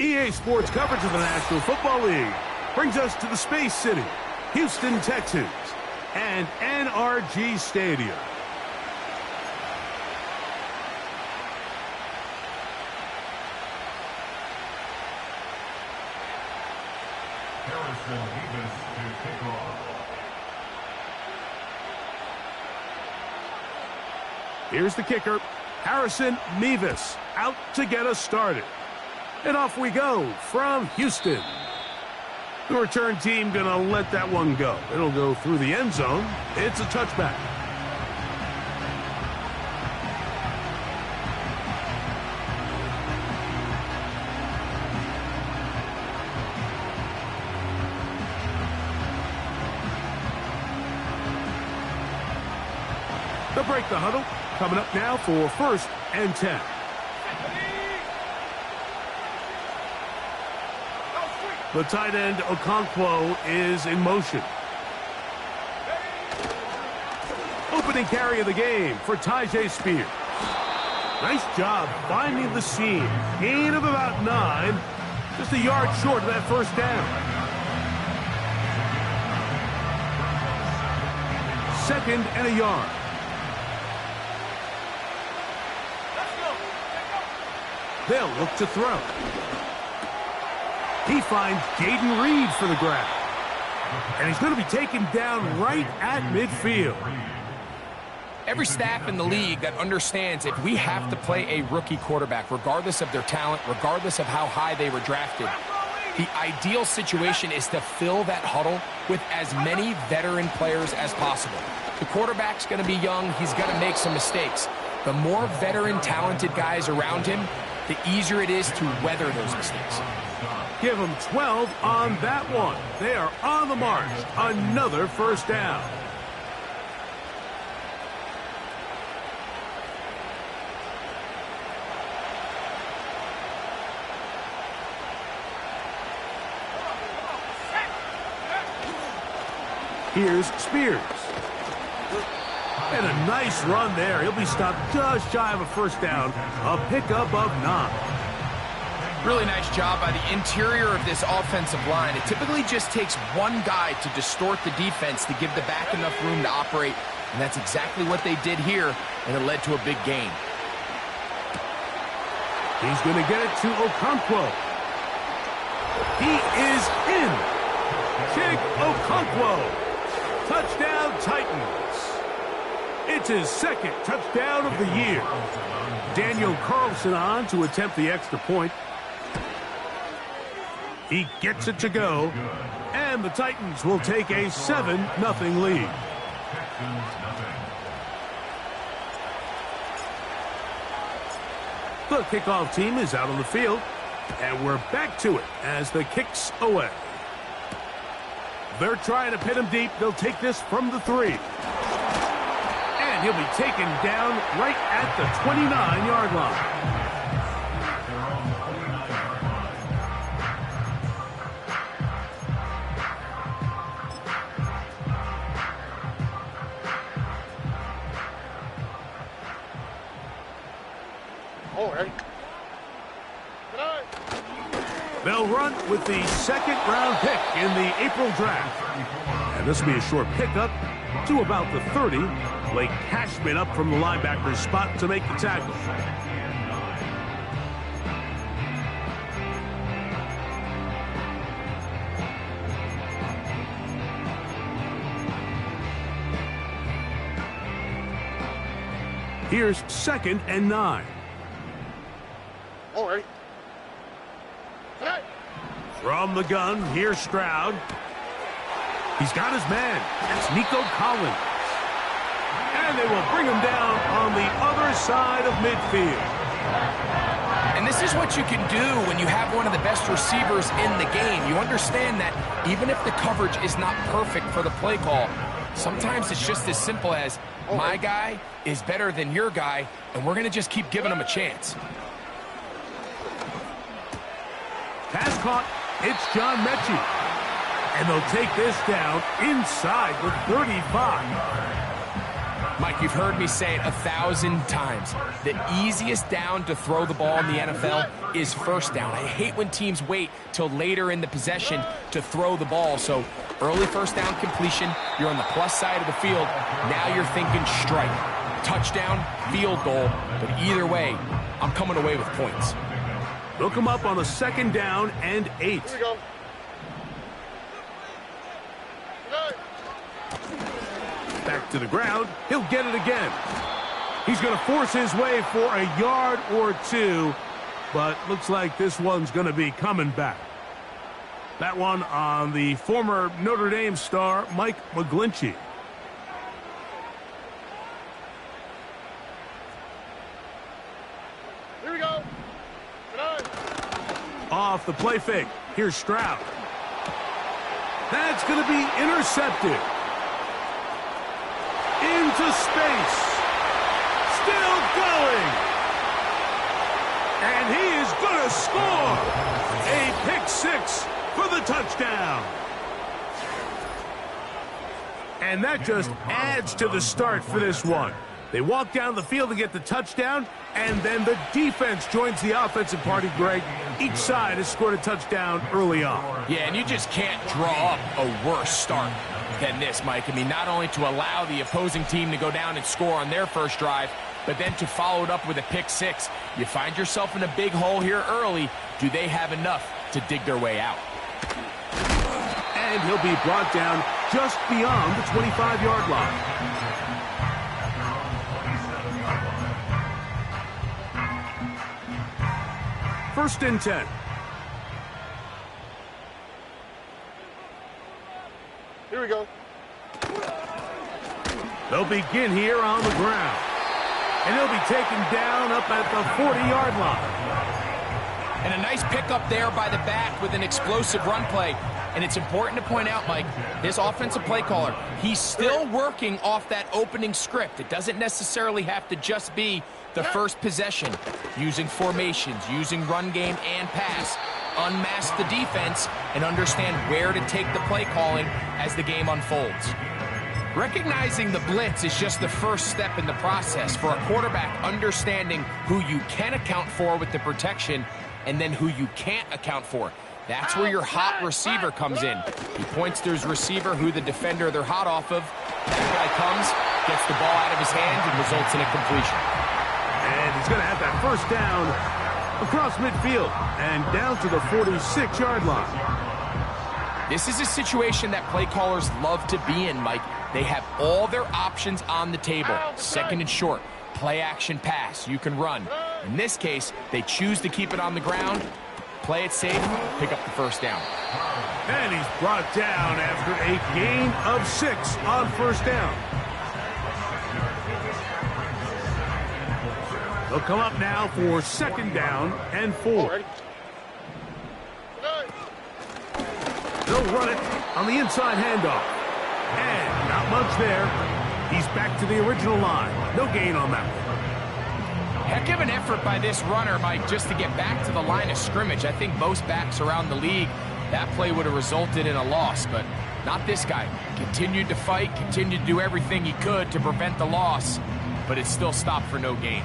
EA Sports coverage of the National Football League brings us to the Space City, Houston, Texas, and NRG Stadium. Here's the kicker, Harrison Mevis, out to get us started. And off we go from Houston. The return team going to let that one go. It'll go through the end zone. It's a touchback. They'll break the huddle. Coming up now for 1st and 10. The tight end, Okonkwo, is in motion. Opening carry of the game for Tyjae Spears. Nice job finding the seam. Gain of about 9. Just a yard short of that first down. 2nd and a yard. They'll look to throw. He finds Jaden Reed for the grab. And he's going to be taken down right at midfield. Every staff in the league that understands if we have to play a rookie quarterback, regardless of their talent, regardless of how high they were drafted, the ideal situation is to fill that huddle with as many veteran players as possible. The quarterback's going to be young. He's going to make some mistakes. The more veteran, talented guys around him, the easier it is to weather those mistakes. Give them 12 on that one. They are on the march. Another first down. Here's Spears. And a nice run there. He'll be stopped just shy of a first down. A pickup of 9. Really nice job by the interior of this offensive line. It typically just takes one guy to distort the defense to give the back enough room to operate. And that's exactly what they did here, and it led to a big gain. He's going to get it to Okonkwo. He is in. Chig Okonkwo. Touchdown, Titans. It's his 2nd touchdown of the year. Daniel Carlson on to attempt the extra point. He gets it to go. And the Titans will take a 7-0 lead. The kickoff team is out on the field. And we're back to it as the kick's away. They're trying to pin him deep. They'll take this from the 3. And he'll be taken down right at the 29-yard line. They'll run with the 2nd-round pick in the April draft. And this will be a short pickup to about the 30. Blake Cashman up from the linebacker's spot to make the tackle. Here's 2nd and 9. All right. From the gun, here's Stroud. He's got his man. That's Nico Collins. And they will bring him down on the other side of midfield. And this is what you can do when you have one of the best receivers in the game. You understand that even if the coverage is not perfect for the play call, sometimes it's just as simple as my guy is better than your guy, and we're going to just keep giving him a chance. Pass caught. It's John Mechie. And they'll take this down inside the 35. Mike, you've heard me say it 1,000 times. The easiest down to throw the ball in the NFL is first down. I hate when teams wait till later in the possession to throw the ball. So early first down completion, you're on the plus side of the field. Now you're thinking strike. Touchdown, field goal. But either way, I'm coming away with points. They'll come up on a 2nd down and 8. Here we go. Back to the ground. He'll get it again. He's going to force his way for a yard or 2, but looks like this one's going to be coming back. That one on the former Notre Dame star, Mike McGlinchey. Here we go. Off the play fake. Here's Stroud. That's going to be intercepted. Into space. Still going. And he is going to score. A pick 6 for the touchdown. And that just adds to the start for this one. They walk down the field to get the touchdown, and then the defense joins the offensive party, Greg. Each side has scored a touchdown early on. Yeah, and you just can't draw up a worse start than this, Mike. I mean, not only to allow the opposing team to go down and score on their first drive, but then to follow it up with a pick 6. You find yourself in a big hole here early. Do they have enough to dig their way out? And he'll be brought down just beyond the 25-yard line. First and 10. Here we go. They'll begin here on the ground. And he'll be taken down up at the 40-yard line. And a nice pickup there by the back with an explosive run play. And it's important to point out, Mike, this offensive play caller, he's still working off that opening script. It doesn't necessarily have to just be the first possession. Using formations, using run game and pass. Unmask the defense and understand where to take the play calling as the game unfolds. Recognizing the blitz is just the first step in the process for a quarterback understanding who you can account for with the protection and then who you can't account for. That's where your hot receiver comes in. He points to his receiver who the defender they're hot off of. That guy comes, gets the ball out of his hands, and results in a completion. And he's going to have that first down across midfield and down to the 46-yard line. This is a situation that play callers love to be in, Mike. They have all their options on the table. Second and short, play action pass. You can run. In this case, they choose to keep it on the ground, play it safe, pick up the first down. And he's brought down after a gain of 6 on first down. They'll come up now for 2nd down and 4. They'll run it on the inside handoff. And not much there. He's back to the original line. No gain on that one. Heck of an effort by this runner, Mike, just to get back to the line of scrimmage. I think most backs around the league, that play would have resulted in a loss, but not this guy. Continued to fight, continued to do everything he could to prevent the loss, but it still stopped for no gain.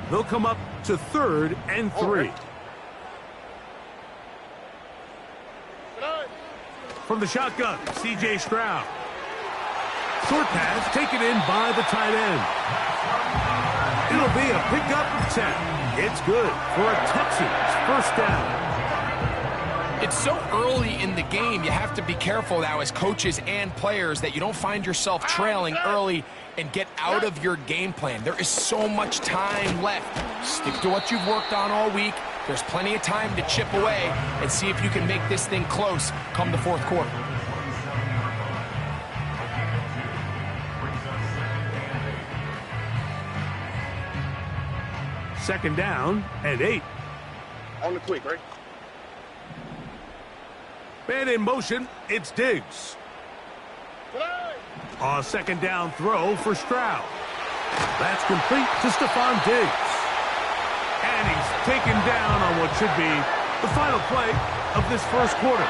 They'll come up to 3rd and 3. From the shotgun, C.J. Stroud. Short pass taken in by the tight end. It'll be a pickup of 10. It's good for a Texans first down. It's so early in the game, you have to be careful now as coaches and players that you don't find yourself trailing early and get out of your game plan. There is so much time left. Stick to what you've worked on all week. There's plenty of time to chip away and see if you can make this thing close come the fourth quarter. Second down and 8. On the quick, right? Man in motion, it's Diggs. A 2nd down throw for Stroud. That's complete to Stephon Diggs. And he's taken down on what should be the final play of this first quarter.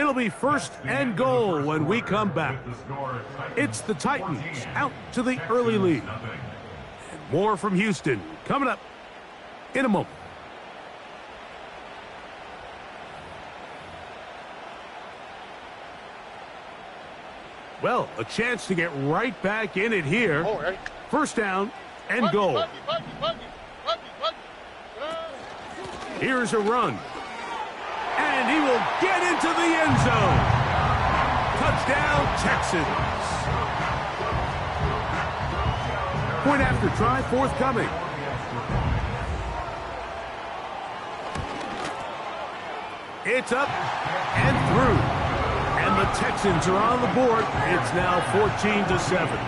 It'll be 1st and goal when we come back. It's the Titans out to the early lead. And more from Houston coming up in a moment. Well, a chance to get right back in it here. 1st down and goal. Here's a run. And he will get into the end zone. Touchdown, Texans. Point after try forthcoming. It's up and through. And the Texans are on the board. It's now 14-7.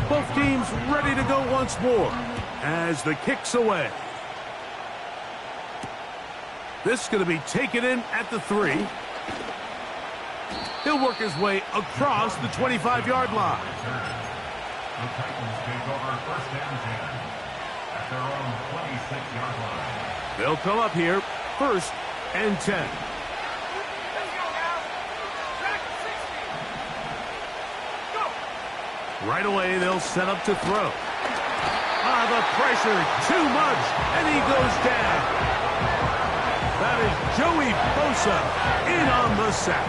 Both teams ready to go once more as the kick's away. This is going to be taken in at the 3. He'll work his way across the 25-yard line. The Titans take over 1st and 10 at their own 26-yard line. They'll come up here, 1st and 10. Right away, they'll set up to throw. The pressure, too much, and he goes down. That is Joey Bosa in on the sack.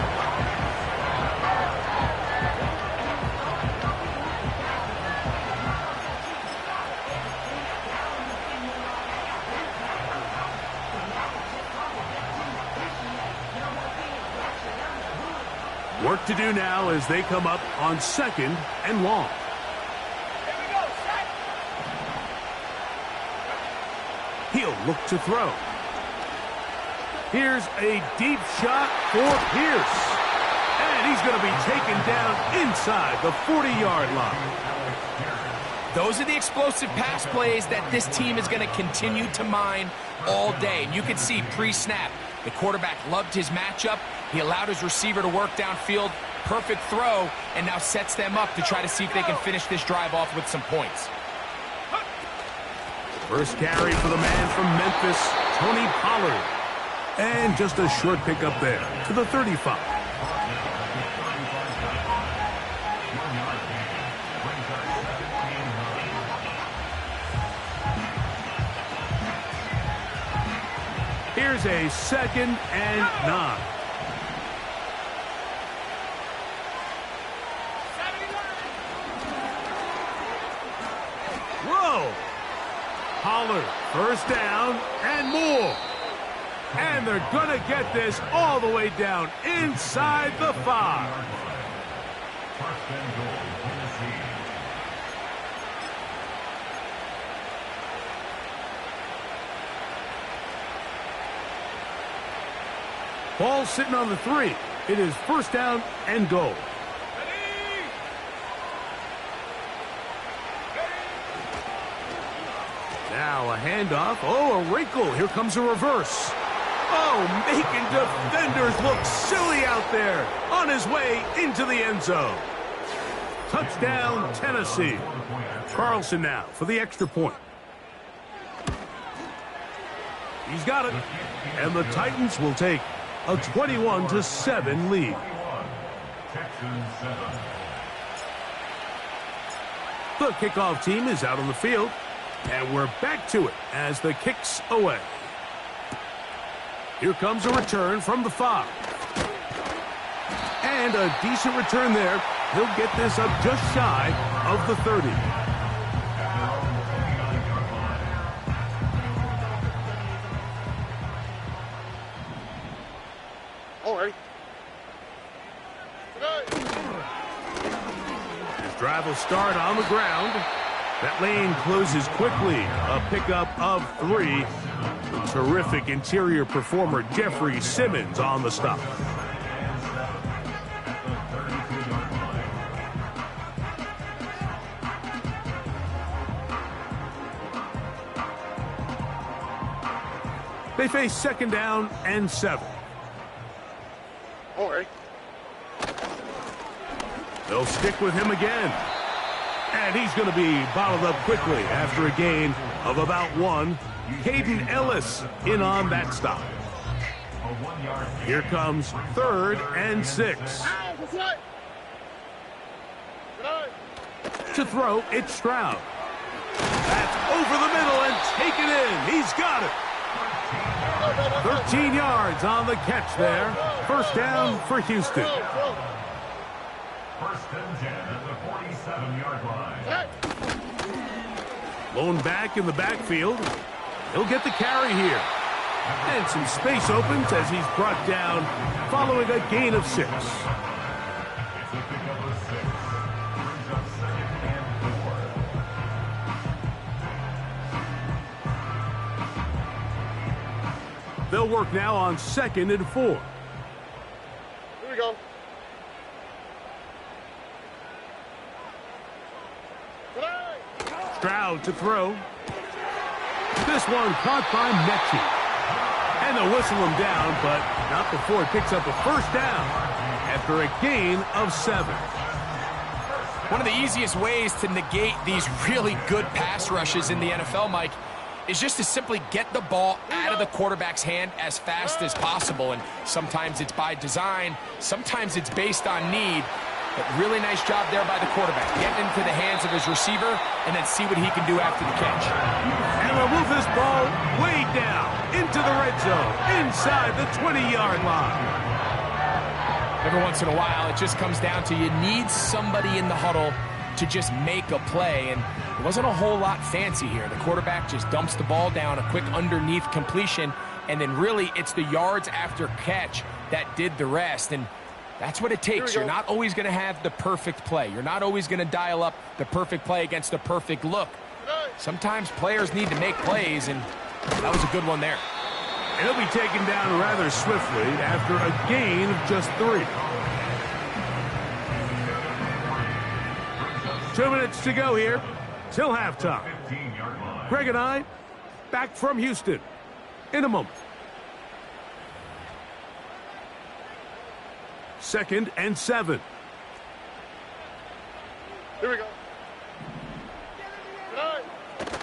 Work to do now as they come up on 2nd and long. He'll look to throw. Here's a deep shot for Pierce. And he's going to be taken down inside the 40-yard line. Those are the explosive pass plays that this team is going to continue to mine all day. And you can see pre-snap, the quarterback loved his matchup. He allowed his receiver to work downfield. Perfect throw, and now sets them up to try to see if they can finish this drive off with some points. First carry for the man from Memphis, Tony Pollard. And just a short pickup there to the 35. Here's a 2nd and 9. Whoa! Pollard, 1st down and more. And they're going to get this all the way down inside the 5. 1st and goal, Tennessee. Ball sitting on the 3. It is 1st down and goal. Now a handoff. Oh, a wrinkle. Here comes a reverse. Oh, making defenders look silly out there. On his way into the end zone. Touchdown, Tennessee. Carlson now for the extra point. He's got it. And the Titans will take a 21-7 lead. The kickoff team is out on the field. And we're back to it as the kick's away. Here comes a return from the 5. And a decent return there. He'll get this up just shy of the 30. All right. His drive will start on the ground. That lane closes quickly. A pickup of 3. The terrific interior performer Jeffrey Simmons on the stop. They face 2nd down and 7. All right. They'll stick with him again. And he's going to be bottled up quickly after a gain of about 1. Caden Ellis in on that stop. Here comes 3rd and 6. To throw, it's Stroud. That's over the middle and taken in. He's got it. 13 yards on the catch there. First down for Houston. 1st and 10 at the 47-yard line. Lone back in the backfield. He'll get the carry here. And some space opens as he's brought down following a gain of 6. It's a pickup of 6. Brings up 2nd and 4. They'll work now on 2nd and 4. Here we go. Stroud to throw. This one caught by Mechie. And they'll whistle him down, but not before it picks up a first down after a gain of 7. One of the easiest ways to negate these really good pass rushes in the NFL, Mike, is just to simply get the ball out of the quarterback's hand as fast as possible. And sometimes it's by design, sometimes it's based on need. But really nice job there by the quarterback. Get into the hands of his receiver and then see what he can do after the catch. And they'll move this ball way down into the red zone, inside the 20-yard line. Every once in a while, it just comes down to you need somebody in the huddle to just make a play. And it wasn't a whole lot fancy here. The quarterback just dumps the ball down, a quick underneath completion, and then really it's the yards after catch that did the rest. And that's what it takes. You're not always going to have the perfect play. You're not always going to dial up the perfect play against the perfect look. Sometimes players need to make plays, and that was a good one there. And he'll be taken down rather swiftly after a gain of just 3. 2 minutes to go here till halftime. Greg and I back from Houston in a moment. 2nd and 7. Here we go.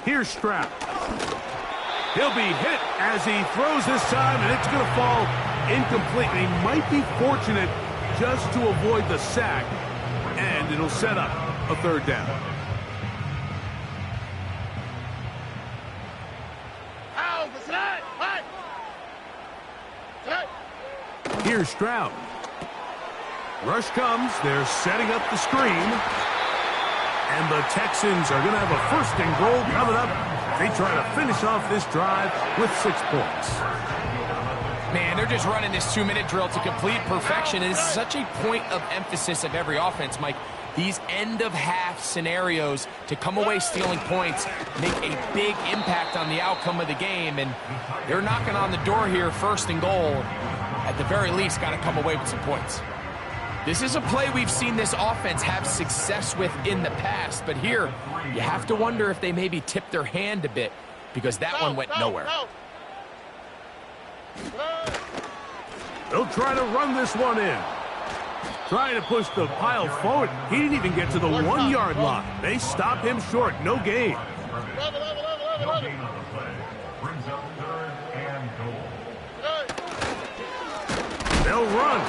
Here's Stroud. He'll be hit as he throws this time, and it's going to fall incomplete. And he might be fortunate just to avoid the sack, and it'll set up a 3rd down. Here's Stroud. Rush comes. They're setting up the screen. And the Texans are going to have a 1st and goal coming up. They try to finish off this drive with 6 points. Man, they're just running this 2-minute drill to complete perfection. And it's such a point of emphasis of every offense, Mike. These end-of-half scenarios to come away stealing points make a big impact on the outcome of the game. And they're knocking on the door here, 1st and goal. At the very least, got to come away with some points. This is a play we've seen this offense have success with in the past, but here you have to wonder if they maybe tipped their hand a bit because that one went nowhere. They'll try to run this one in. Trying to push the pile forward. He didn't even get to the 1-yard line. They stop him short. No gain. No gain on the play. Brings up 3rd and goal. They'll run.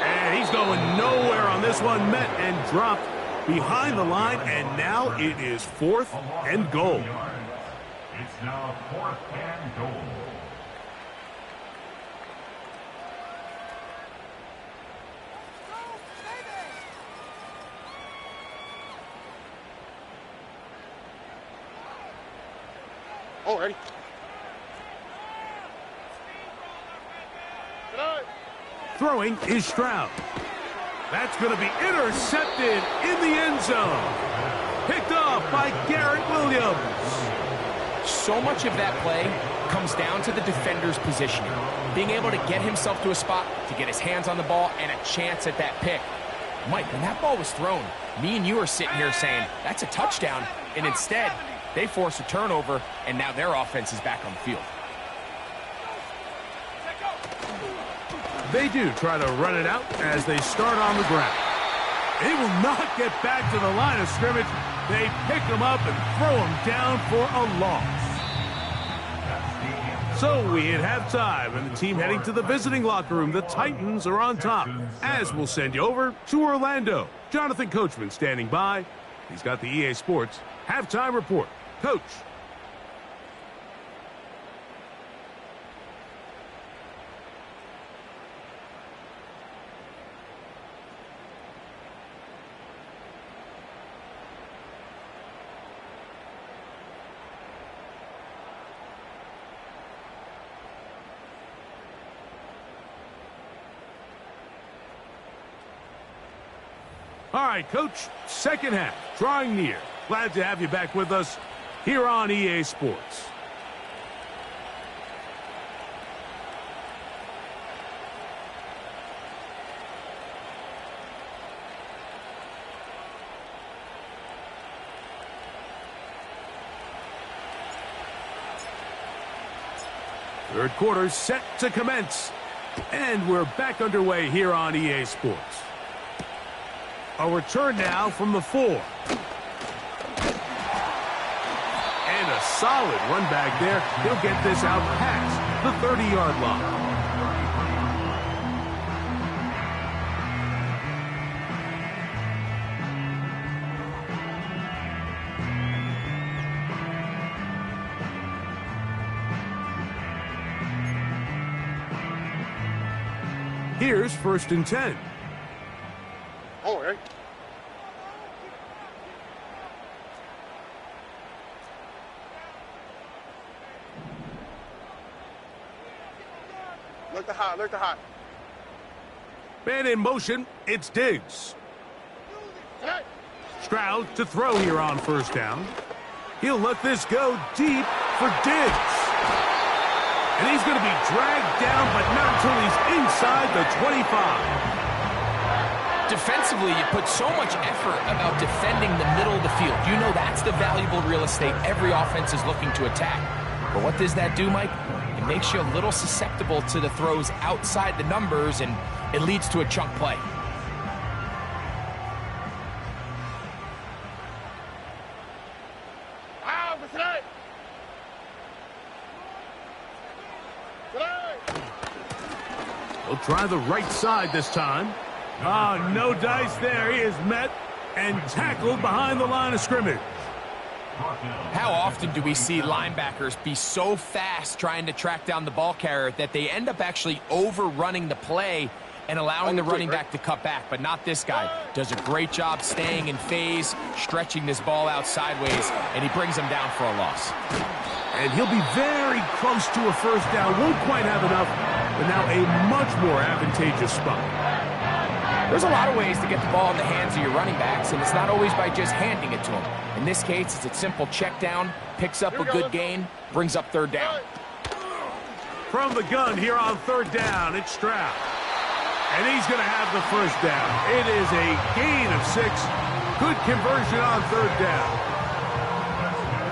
And he's going nowhere on this one. Met and dropped behind the line. And now it is 4th and goal. It's now 4th and goal. Already. Throwing is Stroud. That's going to be intercepted in the end zone. Picked off by Garrett Williams. So much of that play comes down to the defender's positioning. Being able to get himself to a spot, to get his hands on the ball, and a chance at that pick. Mike, when that ball was thrown, me and you are sitting here saying, that's a touchdown. And instead, they force a turnover, and now their offense is back on the field. They do try to run it out as they start on the ground. They will not get back to the line of scrimmage. They pick them up and throw them down for a loss. So we hit halftime, and the team heading to the visiting locker room. The Titans are on top, as we'll send you over to Orlando. Jonathan Coachman standing by. He's got the EA Sports halftime report. Coach. All right, Coach, second half, drawing near. Glad to have you back with us here on EA Sports. Third quarter set to commence. And we're back underway here on EA Sports. A return now from the 4. And a solid run back there. He'll get this out past the 30-yard line. Here's 1st and 10. All right. Look the hot. Man in motion, it's Diggs. Hey. Stroud to throw here on 1st down. He'll let this go deep for Diggs. And he's going to be dragged down, but not until he's inside the 25. Defensively, you put so much effort about defending the middle of the field. You know that's the valuable real estate every offense is looking to attack. But what does that do, Mike? It makes you a little susceptible to the throws outside the numbers, and it leads to a chunk play. He'll try the right side this time. Ah, no dice there. He is met and tackled behind the line of scrimmage. How often do we see linebackers be so fast trying to track down the ball carrier that they end up actually overrunning the play and allowing the running back to cut back? But not this guy. Does a great job staying in phase, stretching this ball out sideways, and he brings him down for a loss. And he'll be very close to a 1st down. Won't quite have enough, but now a much more advantageous spot. There's a lot of ways to get the ball in the hands of your running backs, and it's not always by just handing it to them. In this case, it's a simple check down, picks up a good gain, brings up 3rd down. From the gun here on 3rd down, it's Stroud. And he's going to have the 1st down. It is a gain of 6. Good conversion on 3rd down.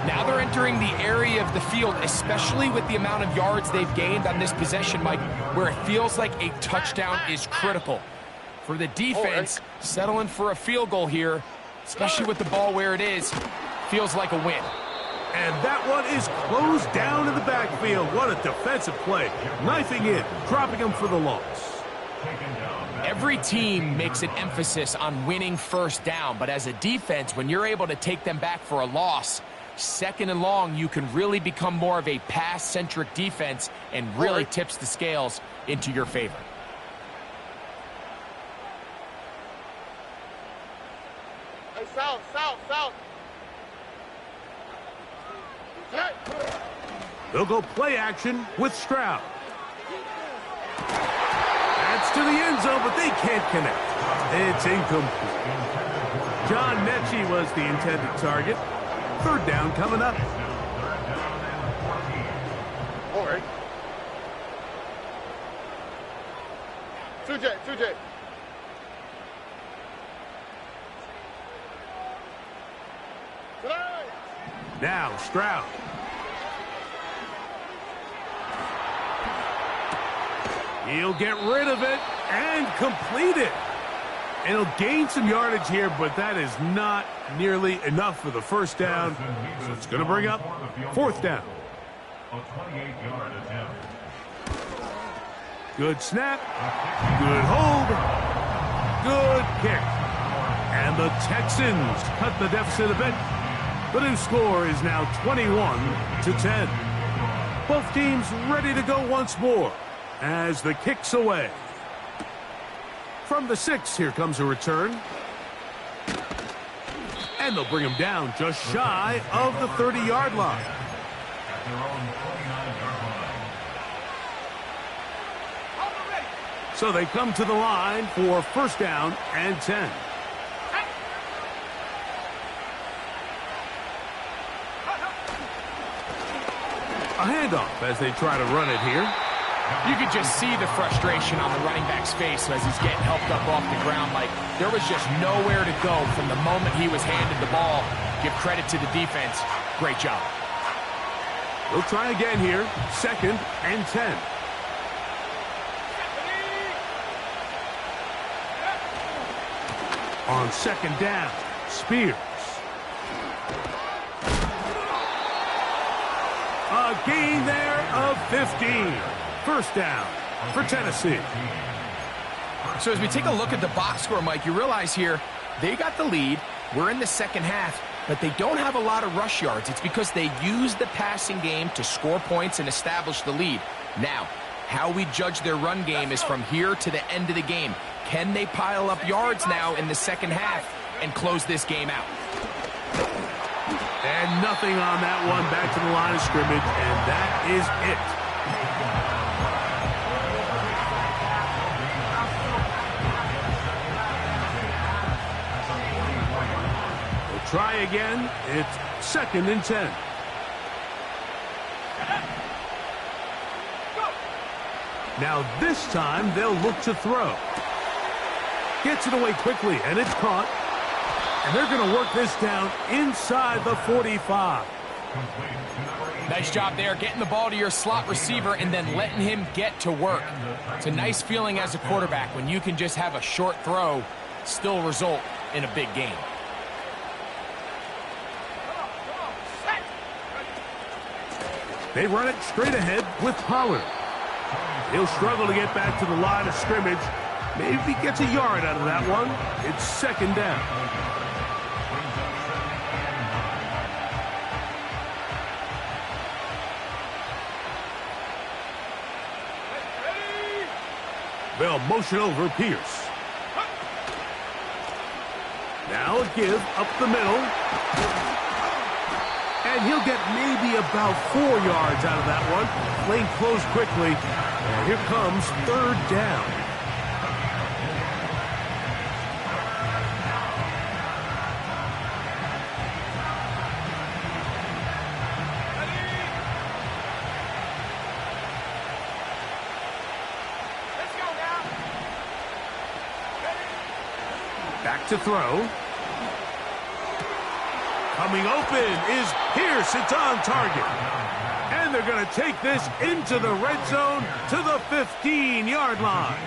Now they're entering the area of the field, especially with the amount of yards they've gained on this possession, Mike, where it feels like a touchdown is critical. For the defense, settling for a field goal here, especially with the ball where it is, feels like a win. And that one is closed down in the backfield. What a defensive play. Knifing in, dropping him for the loss. Every team makes an emphasis on winning 1st down, but as a defense, when you're able to take them back for a loss, 2nd and long, you can really become more of a pass-centric defense and really tips the scales into your favor. Hey, south. They'll go play action with Stroud. That's to the end zone, but they can't connect. It's incomplete. John Mechie was the intended target. 3rd down coming up. All right. 2J. Now Stroud. He'll get rid of it and complete it. And he'll gain some yardage here, but that is not nearly enough for the 1st down. So it's going to bring up 4th down. A 28-yard attempt. Good snap. Good hold. Good kick. And the Texans cut the deficit a bit. The new score is now 21-10. Both teams ready to go once more as the kick's away. From the 6, here comes a return. And they'll bring him down just shy of the 30-yard line. At their own 29-yard line. So they come to the line for first down and 10. A handoff as they try to run it here. You could just see the frustration on the running back's face as he's getting helped up off the ground. Like, there was just nowhere to go from the moment he was handed the ball. Give credit to the defense. Great job. They'll try again here. Second and 10. On second down, Spears. A gain there of 15. First down for Tennessee. So as we take a look at the box score, Mike, you realize here they got the lead. We're in the second half, but they don't have a lot of rush yards. It's because they use the passing game to score points and establish the lead. Now, how we judge their run game is from here to the end of the game. Can they pile up yards now in the second half and close this game out? And nothing on that one. Back to the line of scrimmage, and that is it. We'll try again. It's second and 10. Now this time they'll look to throw. Gets it away quickly, and it's caught. And they're going to work this down inside the 45. Nice job there, getting the ball to your slot receiver and then letting him get to work. It's a nice feeling as a quarterback when you can just have a short throw still result in a big game. They run it straight ahead with Pollard. He'll struggle to get back to the line of scrimmage. Maybe he gets a yard out of that one. It's second down. They'll motion over Pierce. Now a give up the middle. And he'll get maybe about 4 yards out of that one. Lane closed quickly. And here comes third down. Back to throw. Coming open is Pierce. It's on target. And they're going to take this into the red zone to the 15-yard line.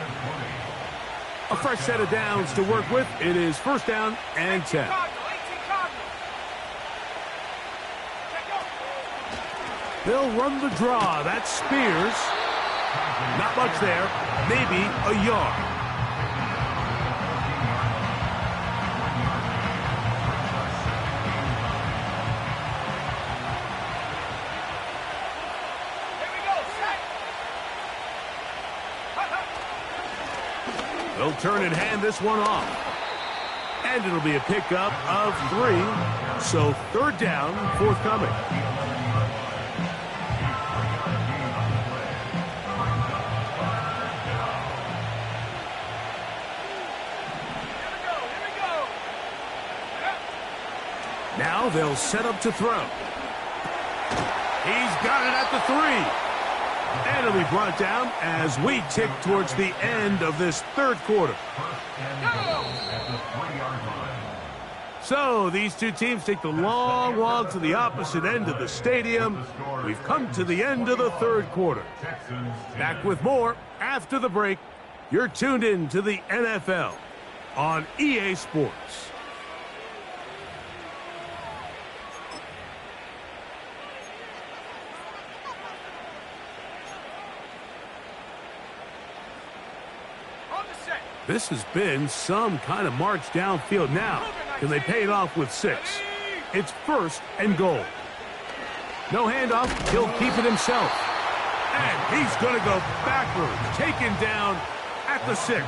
A fresh set of downs to work with. It is first down and 10. They'll run the draw. That's Spears. Not much there. Maybe a yard. They'll turn and hand this one off. And it'll be a pickup of 3. So third down forthcoming. Now they'll set up to throw. He's got it at the 3. And it'll be brought down as we tick towards the end of this third quarter. So these two teams take the long walk to the opposite end of the stadium. We've come to the end of the third quarter. Back with more after the break. You're tuned in to the NFL on EA Sports. This has been some kind of march downfield now. Can they pay it off with 6? It's 1st and goal. No handoff. He'll keep it himself. And he's going to go backwards. Taken down at the 6.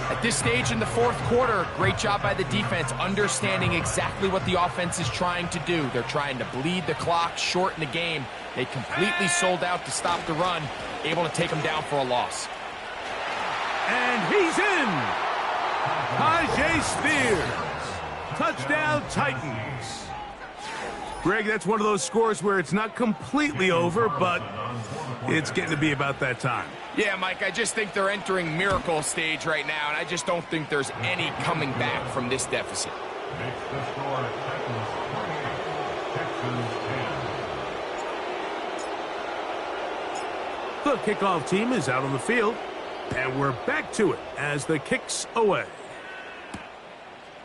At this stage in the 4th quarter, great job by the defense understanding exactly what the offense is trying to do. They're trying to bleed the clock, shorten the game. They completely sold out to stop the run, able to take them down for a loss. And he's in. Tajay Spears. Touchdown, Titans. Greg, that's one of those scores where it's not completely over, but it's getting to be about that time. Yeah, Mike, I just think they're entering miracle stage right now, and I just don't think there's any coming back from this deficit. Makes the score Titans 28, Texans 10. The kickoff team is out on the field, and we're back to it as the kick's away.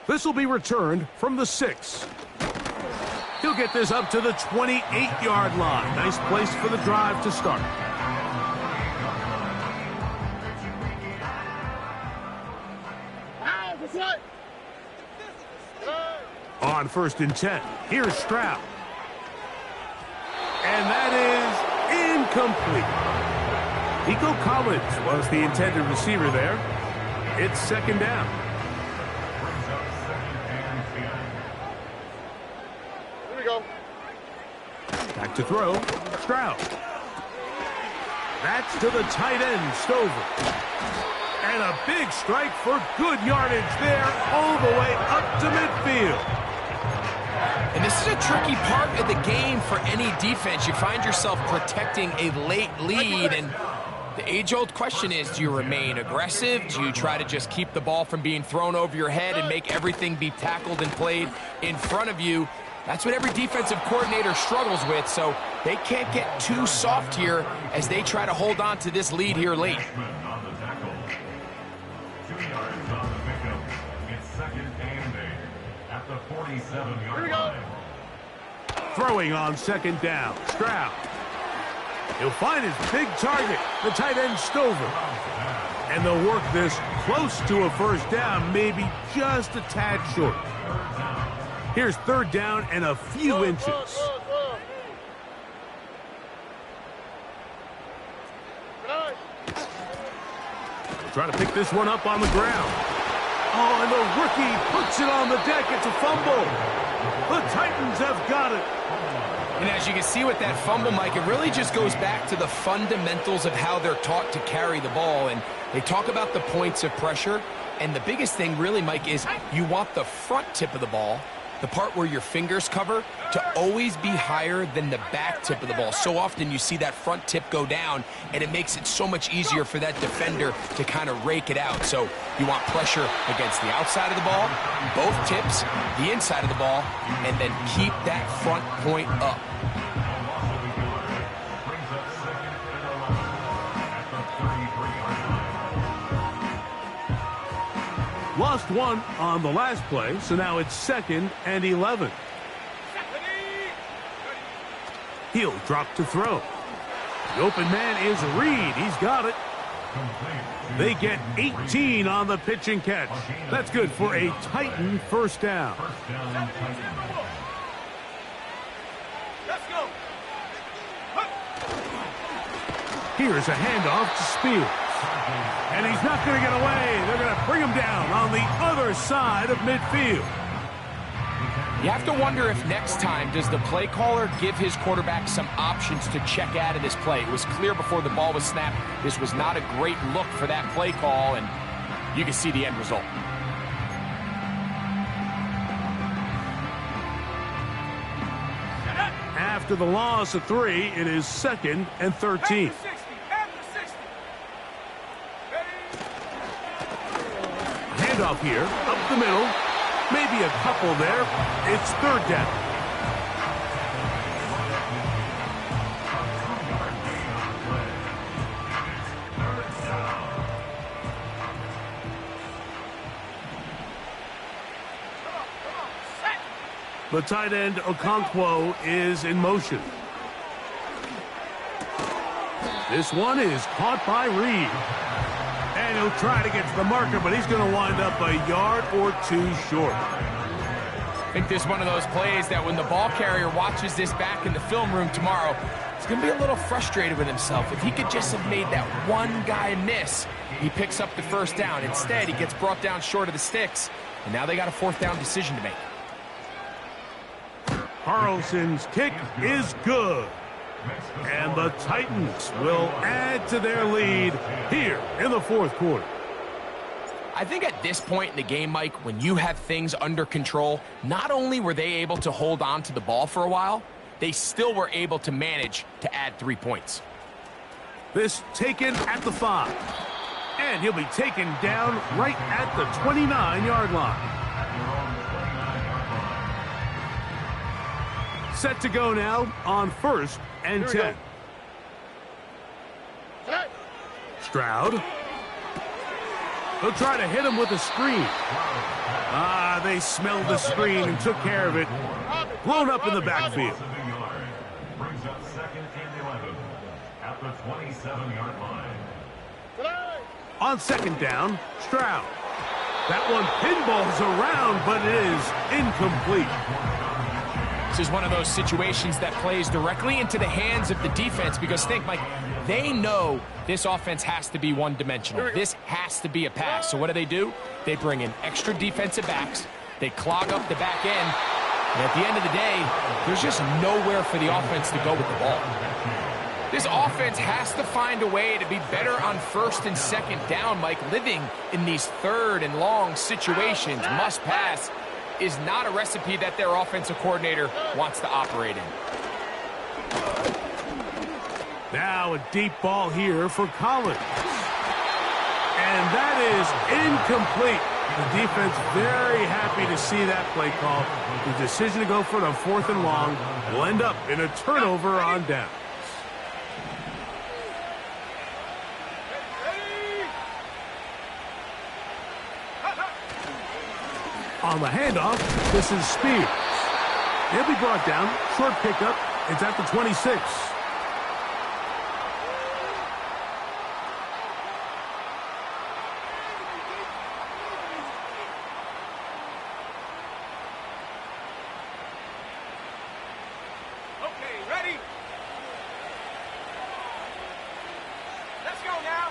This will be returned from the 6. He'll get this up to the 28-yard line. Nice place for the drive to start. On 1st and 10, here's Stroud. And that is incomplete. Nico Collins was the intended receiver there. It's 2nd down. Brings up 2nd and 10. Here we go. Back to throw, Stroud. That's to the tight end, Stover. And a big strike for good yardage there all the way up to midfield. And this is a tricky part of the game for any defense. You find yourself protecting a late lead, and the age-old question is, do you remain aggressive? Do you try to just keep the ball from being thrown over your head and make everything be tackled and played in front of you? That's what every defensive coordinator struggles with, so they can't get too soft here as they try to hold on to this lead here late. On the tackle. 2 yards on the pickup. It's 2nd and 8 at the 47-yard line. Throwing on 2nd down, Stroud. He'll find his big target, the tight end Stover. And they'll work this close to a 1st down, maybe just a tad short. Here's 3rd down and a few inches. Try to pick this one up on the ground. Oh, and the rookie puts it on the deck. It's a fumble. The Titans have got it. And as you can see with that fumble, Mike, it really just goes back to the fundamentals of how they're taught to carry the ball. And they talk about the points of pressure. And the biggest thing really, Mike, is you want the front tip of the ball, the part where your fingers cover, to always be higher than the back tip of the ball. So often you see that front tip go down, and it makes it so much easier for that defender to kind of rake it out. So you want pressure against the outside of the ball, both tips, the inside of the ball, and then keep that front point up. Brings up 2nd and 11 at the 33-yard line. Lost one on the last play, so now it's 2nd and 11. He'll drop to throw. The open man is Reed. He's got it. They get 18 on the pitch and catch. That's good for a Titan 1st down. First down, Titans. Let's go. Here's a handoff to Spears. And he's not going to get away. They're going to bring him down on the other side of midfield. You have to wonder if next time does the play caller give his quarterback some options to check out of this play. It was clear before the ball was snapped this was not a great look for that play call, and you can see the end result. After the loss of 3, it is 2nd and 13. Handoff here, up the middle. Maybe a couple there. It's 3rd down. The tight end, Okonkwo, is in motion. This one is caught by Reed. And And he'll try to get to the marker, but he's going to wind up a yard or two short. I think this is one of those plays that when the ball carrier watches this back in the film room tomorrow, he's going to be a little frustrated with himself. If he could just have made that one guy miss, he picks up the first down. Instead, he gets brought down short of the sticks, and now they got a fourth down decision to make. Carlson's kick is good. And the Titans will add to their lead here in the fourth quarter. I think at this point in the game, Mike, when you have things under control, not only were they able to hold on to the ball for a while, they still were able to manage to add 3 points. This taken at the 5. And he'll be taken down right at the 29-yard line. Set to go now on 1st and 10. Stroud. They'll try to hit him with a screen. They smelled the screen and took care of it. Blown up in the backfield. Brings up 2nd and 11 at the 27-yard line. On 2nd down, Stroud. That one pinballs around, but it is incomplete. This is one of those situations that plays directly into the hands of the defense because think, Mike, they know this offense has to be one-dimensional. This has to be a pass. So what do? They bring in extra defensive backs. They clog up the back end. And at the end of the day, there's just nowhere for the offense to go with the ball. This offense has to find a way to be better on 1st and 2nd down, Mike. Living in these 3rd and long situations, must pass, is not a recipe that their offensive coordinator wants to operate in. Now a deep ball here for Collins. And that is incomplete. The defense very happy to see that play call. The decision to go for it on 4th and long will end up in a turnover on downs. On the handoff, this is Spears. He'll be brought down. Short pickup. It's at the 26. Okay, ready? Let's go now.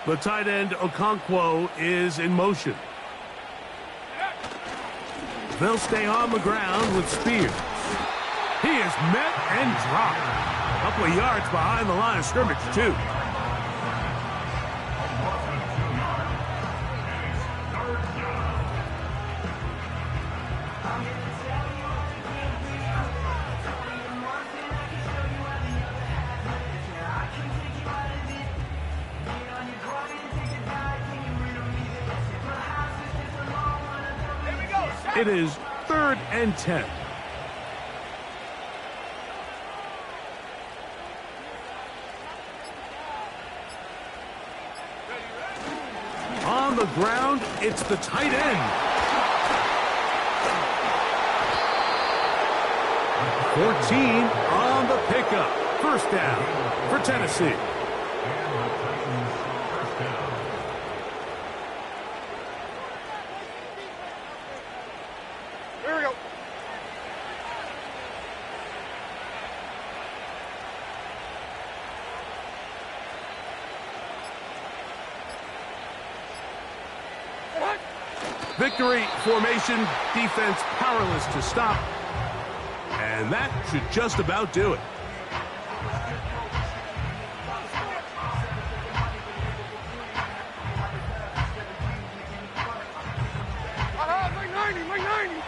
The tight end, Okonkwo, is in motion. They'll stay on the ground with Spears. He is met and dropped. A couple of yards behind the line of scrimmage, too. It is 3rd and 10. On the ground, it's the tight end. 14 on the pickup. First down for Tennessee. Here we go. Victory formation, defense powerless to stop. And that should just about do it. Like 90, like 90.